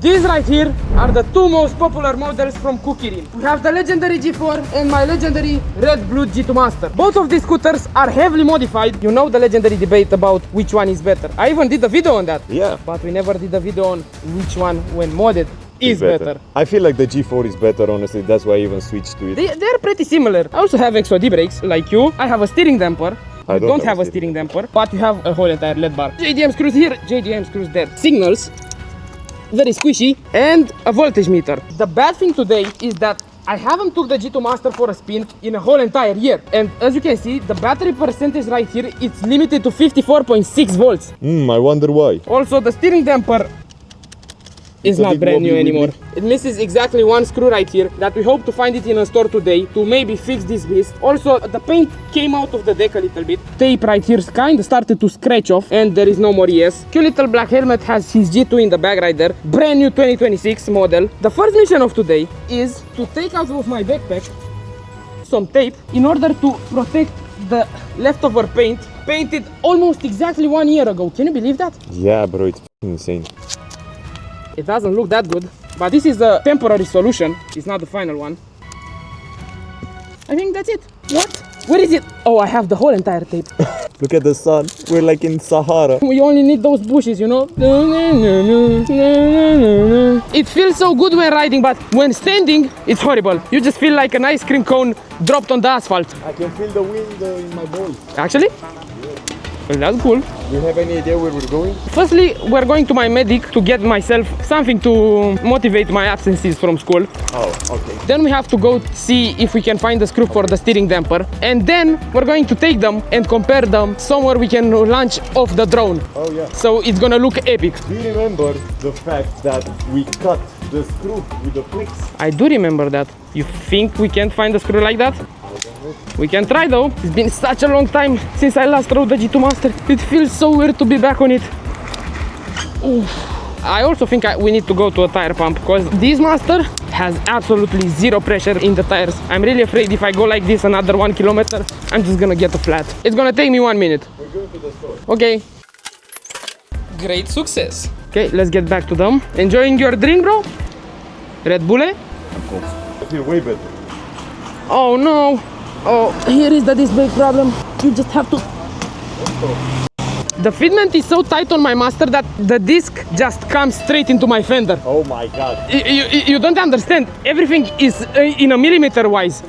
These right here are the two most popular models from Kukirin. We have the legendary G4 and my legendary Red Blue G2Master. Both of these scooters are heavily modified. You know the legendary debate about which one is better. I even did a video on that. Yeah. But we never did a video on which one, when modded, is better. I feel like the G4 is better, honestly. That's why I even switched to it. They're pretty similar. I also have XOD brakes, like you. I have a steering damper. I don't have a steering damper, but you have a whole entire LED bar. JDM screws here, JDM screws there. Signals, very squishy, and a voltage meter. The bad thing today is that I haven't took the G2Master for a spin in a whole entire year. And as you can see, the battery percentage right here, it's limited to 54.6 volts. I wonder why. Also, the steering damper is not brand new anymore. It misses exactly one screw right here that we hope to find it in a store today to maybe fix this beast. Also, the paint came out of the deck a little bit. Tape right here kind of started to scratch off and there is no more ES. Cute little black helmet has his G2 in the bag right there. Brand new 2026 model. The first mission of today is to take out of my backpack some tape in order to protect the leftover paint painted almost exactly 1 year ago. Can you believe that? Yeah, bro, it's insane. It doesn't look that good, but this is a temporary solution. It's not the final one. I think that's it. What? Where is it? Oh, I have the whole entire tape. Look at the sun. We're like in Sahara. We only need those bushes, you know? It feels so good when riding, but when standing, it's horrible. You just feel like an ice cream cone dropped on the asphalt. I can feel the wind in my balls. Actually? Well, that's cool. Do you have any idea where we're going? Firstly, we're going to my medic to get myself something to motivate my absences from school. Oh, okay. Then we have to go see if we can find the screw for the steering damper. And then we're going to take them and compare them somewhere we can launch off the drone. Oh, yeah. So it's gonna look epic. Do you remember the fact that we cut the screw with the flicks? I do remember that. You think we can't find a screw like that? We can try though. It's been such a long time since I last rode the G2Master. It feels so weird to be back on it. Oof. I also think we need to go to a tire pump because this Master has absolutely zero pressure in the tires. I'm really afraid if I go like this another 1 kilometer, I'm just gonna get a flat. It's gonna take me 1 minute. We're going to the store. Okay. Great success. Okay, let's get back to them. Enjoying your drink, bro? Red Bull? Of course. I feel way better. Oh no. Oh, here is the disc brake problem. You just have to... The fitment is so tight on my Master that the disc just comes straight into my fender. Oh my god. You don't understand. Everything is in a millimeter wise.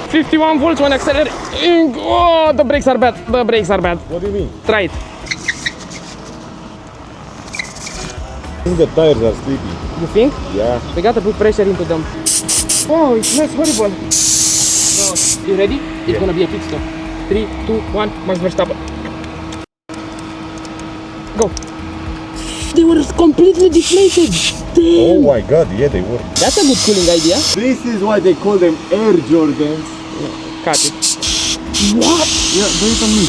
51 volts when accelerating. Oh, the brakes are bad. The brakes are bad. What do you mean? Try it. I think the tires are sleepy. You think? Yeah. We gotta put pressure into them. Oh, it smells horrible. No. You ready? It's gonna be a pit stop. 3, 2, 1, Max Verstappen. Go. They were completely deflated. Damn. Oh my god, yeah, they were. That's a good cooling idea. This is why they call them Air Jordans. Cut it. What? Yeah, do it on me.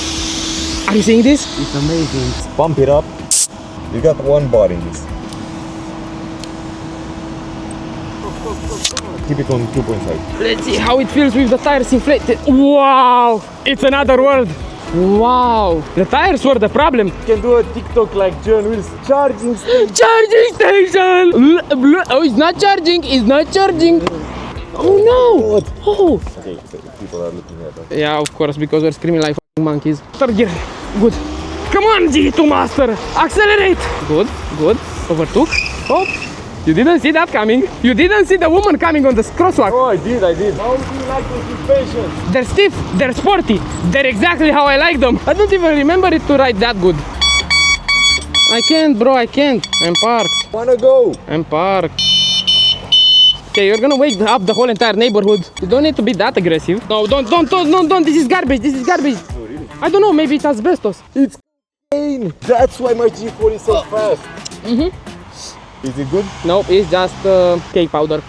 Are you seeing this? It's amazing. Pump it up. You got one bar in this. Keep it on 2.5. Let's see how it feels with the tires inflated. Wow! It's another world. Wow! The tires were the problem. You can do a TikTok like John Will's charging station. Charging station! Oh, it's not charging. It's not charging. Oh no! Oh! Okay, so people are looking at us. Yeah, of course, because we're screaming like monkeys. Third gear. Good. Come on, G2Master. Accelerate. Good. Good. Overtook. Oh. You didn't see that coming. You didn't see the woman coming on the crosswalk. Oh, I did. How do you like the suspensions? They're stiff, they're sporty. They're exactly how I like them. I don't even remember it to ride that good. I can't, bro, I can't. I'm parked. Wanna go? I'm parked. Okay, you're gonna wake up the whole entire neighborhood. You don't need to be that aggressive. No, don't. This is garbage. This is garbage. Oh, really? I don't know, maybe it's asbestos. It's insane. That's why my G4 is so fast. Is it good? Nope, it's just cake powder.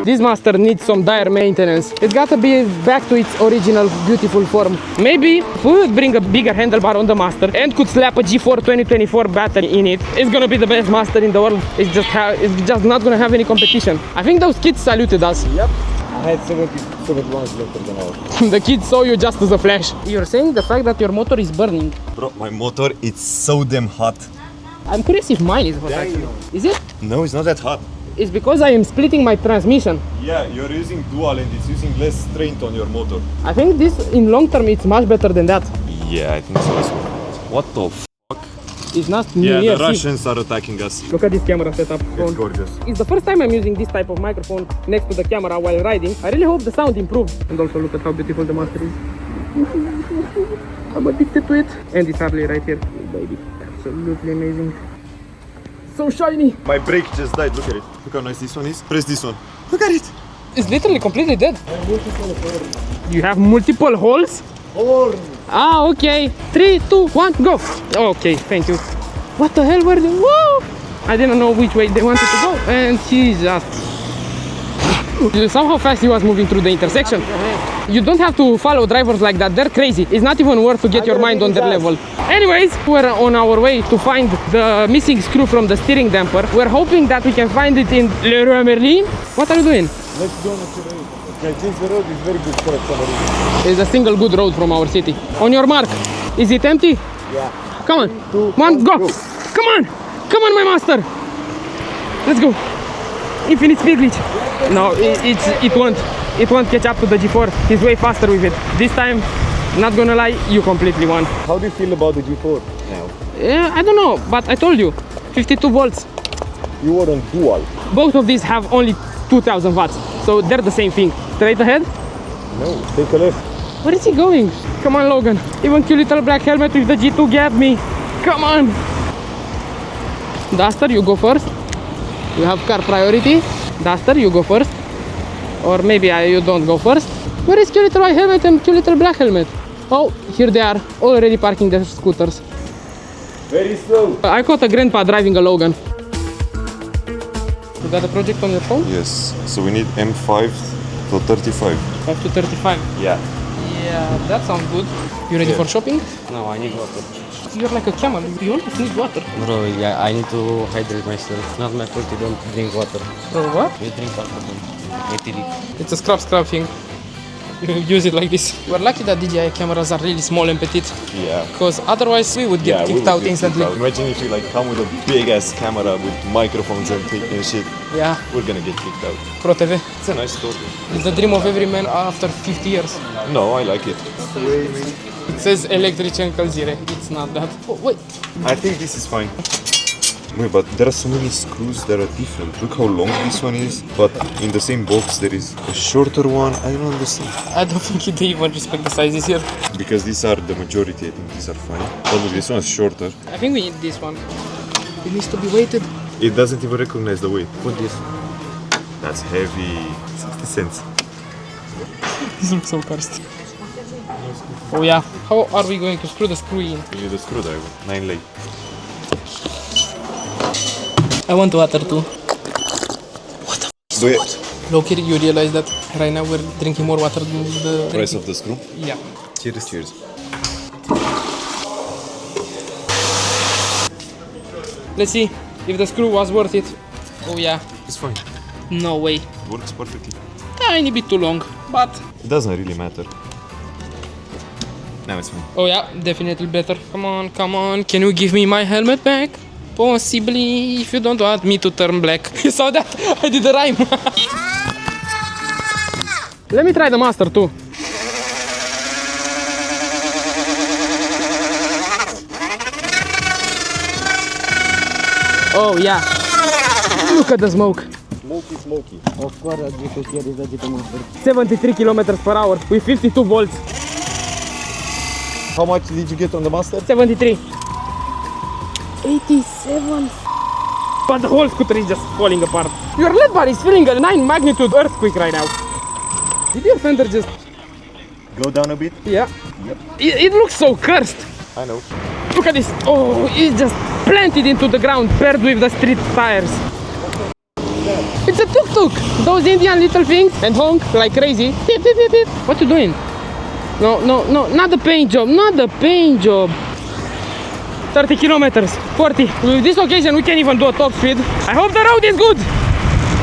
This Master needs some dire maintenance. It's gotta be back to its original beautiful form. Maybe if we would bring a bigger handlebar on the Master and could slap a G4 2024 battery in it, it's gonna be the best Master in the world. It's just not gonna have any competition. I think those kids saluted us. Yep. I had 71 kilometers an hour. The kids saw you just as a flash. You're saying the fact that your motor is burning. Bro, my motor, it's so damn hot. I'm curious if mine is hot actually. Is it? No, it's not that hot. It's because I am splitting my transmission. Yeah, you're using dual and it's using less strength on your motor. I think this, in long term, it's much better than that. Yeah, I think so as well. What the f? It's not Yeah, near. the Russians are attacking us. Look at this camera setup. It's gorgeous. It's the first time I'm using this type of microphone next to the camera while riding. I really hope the sound improves. And also look at how beautiful the Master is. I'm addicted to it. And it's Harley right here. Oh, baby. Absolutely amazing. So shiny. My brake just died, look at it. Look how nice this one is. Press this one. Look at it. It's literally completely dead. You have multiple holes? Ah, okay. 3, 2, 1, go. Okay, thank you. What the hell were they? Whoa! I didn't know which way they wanted to go. And he just... You saw how fast he was moving through the intersection. You don't have to follow drivers like that. They're crazy. It's not even worth to get your mind on their level. Anyways, we're on our way to find the missing screw from the steering damper. We're hoping that we can find it in Leroy Merlin. What are you doing? Let's go on the road. Okay, this road is very good for acceleration. It's a single good road from our city. On your mark. Is it empty? Yeah. Come on. 3, 2, 1, go. go. Come on. Come on, my master. Let's go. Infinite speed glitch. No, it won't. It won't catch up to the G4. He's way faster with it. This time, not gonna lie, you completely won. How do you feel about the G4 now? Yeah, I don't know, but I told you, 52 volts. You were on dual. Both of these have only 2000 watts, so they're the same thing. Straight ahead. No, take a left. Where is he going? Come on, Logan. Even cute little black helmet with the G2 got me. Come on. Duster, you go first. You have car priority. Duster, you go first. Or maybe you don't go first. Where is cute little white helmet and cute little black helmet? Oh, here they are, already parking their scooters. Very slow. I caught a grandpa driving a Logan. You got a project on your phone? Yes, so we need M5 to 35. 5 to 35. Yeah. Yeah, that sounds good. You ready for shopping? No, I need water. You're like a camel. You always need water. Bro, yeah, I need to hydrate myself. It's not my fault you don't drink water. Bro, what? You drink water. It's a scrub thing. You use it like this. We're lucky that DJI cameras are really small and petite. Yeah. Because otherwise we would get kicked out instantly. Imagine if you like come with a big ass camera with microphones and shit. Yeah. We're gonna get kicked out. Pro TV. It's a nice story. It's the dream of every man after 50 years. No, I like it. It says electric Calzire. It's not that. Oh, wait. I think this is fine. Wait, but there are so many screws that are different. Look how long this one is, but in the same box there is a shorter one. I don't understand. I don't think they even respect the sizes here. Because these are the majority, I think these are fine. But look, this one is shorter. I think we need this one. It needs to be weighted. It doesn't even recognize the weight. Put this. That's heavy. 60 cents. This looks so cursed. Oh yeah. How are we going to screw the screw in? You need a screwdriver. 9 leg. I want water too. Do it. Loki, you realize that right now we're drinking more water than the Price of the screw. Yeah. Cheers. Cheers. Let's see if the screw was worth it. Oh yeah. It's fine. No way. Works perfectly. Tiny bit too long, but It doesn't really matter. Now it's fine. oh yeah, definitely better. Come on, come on. Can you give me my helmet back? Possibly, if you don't want me to turn black. You saw that? I did a rhyme. Let me try the Master too. Oh yeah. Look at the smoke. Smoky. Of course, G2 here is the G2Master. 73 kilometers per hour with 52 volts. How much did you get on the Master? 73. 87. But the whole scooter is just falling apart. Your lead bar is feeling a 9 magnitude earthquake right now. Did your fender just... Go down a bit. Yeah. It looks so cursed. I know. Look at this. Oh, it's just planted into the ground, paired with the street tires. It's a tuk-tuk. Those Indian little things. And honk like crazy. Beep, beep, beep, beep. What you doing? No, not the paint job. Not the paint job. 30 kilometers, 40. With this occasion we can't even do a top speed. I hope the road is good.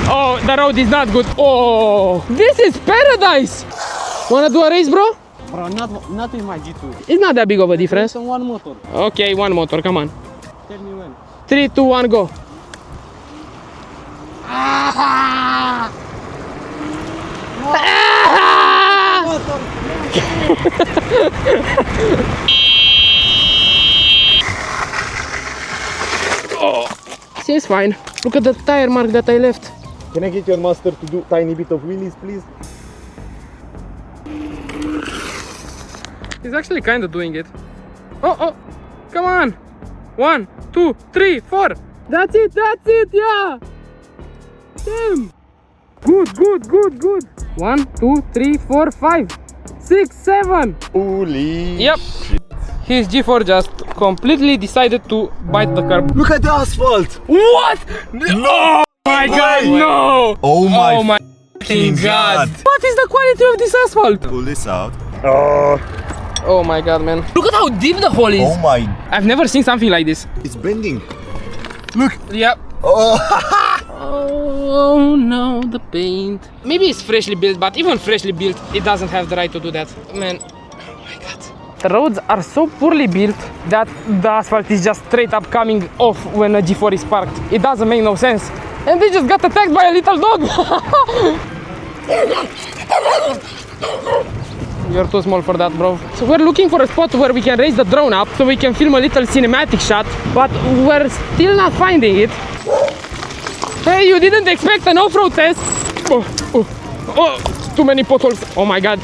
Oh, the road is not good. Oh, this is paradise. Wanna do a race, bro? Bro, not with my G2. It's not that big of a difference. It's one motor. Okay, one motor, come on. Tell me when. 3, 2, 1, go. Ah! Oh, seems fine. Look at the tire mark that I left. Can I get your master to do tiny bit of wheelies, please? He's actually kind of doing it. Oh, come on. 1, 2, 3, 4. That's it, yeah. Damn. Good. 1, 2, 3, 4, 5, 6, 7. Holy Yep. shit. His G4 just completely decided to bite the curb. Look at the asphalt! What? No! My God, no! Oh my fucking God. What is the quality of this asphalt? Pull this out. Oh my God, man. Look at how deep the hole is. Oh my. I've never seen something like this. It's bending. Look. Yep. Oh. Oh no, the paint. Maybe it's freshly built, but even freshly built, it doesn't have the right to do that. Man, oh my God. The roads are so poorly built that the asphalt is just straight up coming off when a G4 is parked. It doesn't make no sense. And they just got attacked by a little dog. You're too small for that, bro. So we're looking for a spot where we can raise the drone up so we can film a little cinematic shot, but we're still not finding it. Hey, you didn't expect an off-road test? Oh, too many potholes. Oh my God.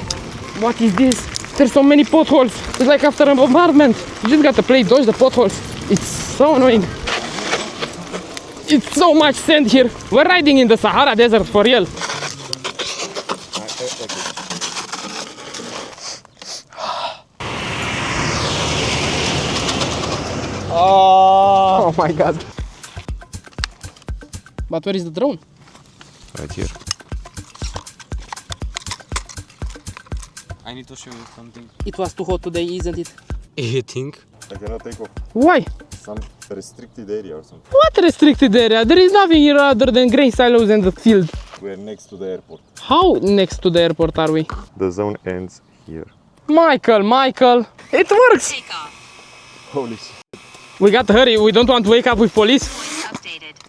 What is this? There's so many potholes. It's like after a bombardment. You just gotta play dodge the potholes. It's so annoying. It's so much sand here. We're riding in the Sahara Desert for real. Oh my God. But where is the drone? Right here. I need to show you something. It was too hot today, isn't it? You think? I cannot take off Why? some restricted area or something. What restricted area? There is nothing here other than grain silos and the field. We're next to the airport. How next to the airport are we? The zone ends here. Michael, it works! Holy shit. We got to hurry, we don't want to wake up with police.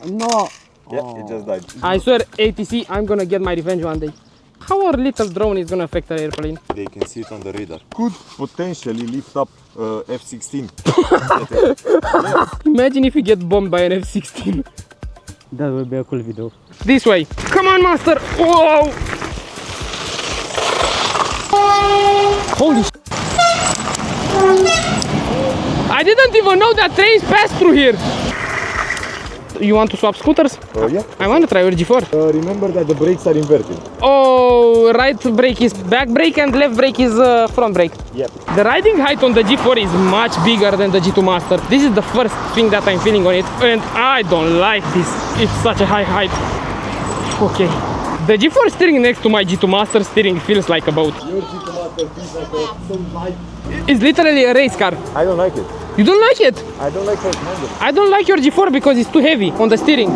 No. Yeah, it just died. I swear, ATC, I'm gonna get my revenge one day. How our little drone is gonna affect our airplane? They can see it on the radar. Could potentially lift up F-16. Imagine if we get bombed by an F-16. That would be a cool video. This way. Come on, master! Whoa! Holy sh**. I didn't even know that trains pass through here. You want to swap scooters? Yeah. I want to try your G4. Remember that the brakes are inverted. Oh, right brake is back brake and left brake is front brake. Yep. The riding height on the G4 is much bigger than the G2Master. This is the first thing that I'm feeling on it, and I don't like this. It's such a high height. Okay. The G4 steering next to my G2Master steering feels like a boat. Your G2Master feels like so light. It's literally a race car. I don't like it. You don't like it? I don't like how it handles. I don't like your G4 because it's too heavy on the steering.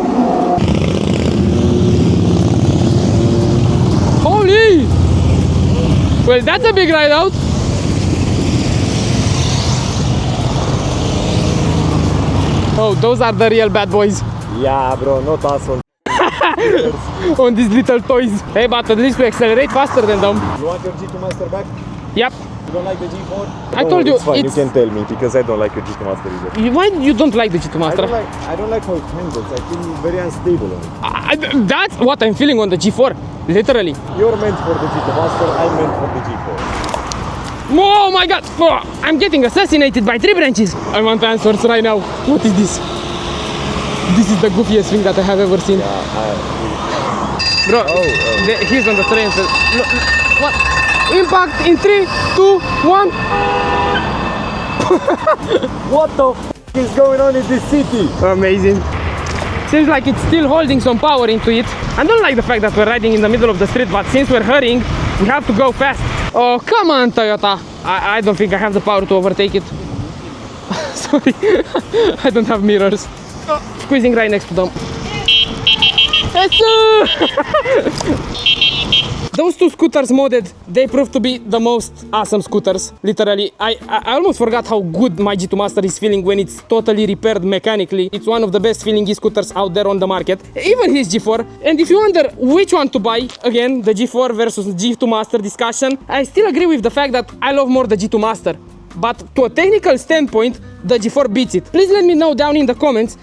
Holy! Well, that's a big ride out. Oh, those are the real bad boys. Yeah, bro, not us on. On these little toys. Hey, but at least we accelerate faster than them. You want your G2Master back? Yep. You don't like the G4? I told you, it's fine. it's- You can tell me because I don't like your G2Master either. Why you don't like the G2Master? I don't like how it handles. I feel very unstable on it. That's what I'm feeling on the G4. Literally. You're meant for the G2Master. I'm meant for the G4. Oh my God! Oh, I'm getting assassinated by tree branches. I want answers right now. What is this? This is the goofiest thing that I have ever seen. Bro, he's on the train. So, look, what? Impact in 3, 2, 1. What the f is going on in this city? Amazing. Seems like it's still holding some power into it. I don't like the fact that we're riding in the middle of the street, but since we're hurrying, we have to go fast. Oh, come on, Toyota. I don't think I have the power to overtake it. Sorry, I don't have mirrors. Squeezing right next to them. Those two scooters modded, they proved to be the most awesome scooters. Literally, I almost forgot how good my G2Master is feeling when it's totally repaired mechanically. It's one of the best feeling e-scooters out there on the market. Even his G4. And if you wonder which one to buy, again, the G4 versus G2Master discussion, I still agree with the fact that I love more the G2Master. But to a technical standpoint, the G4 beats it. Please let me know down in the comments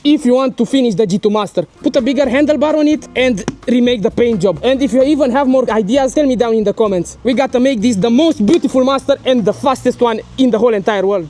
if you want to finish the G2Master. Put a bigger handlebar on it and remake the paint job. And if you even have more ideas, tell me down in the comments. We gotta make this the most beautiful master and the fastest one in the whole entire world.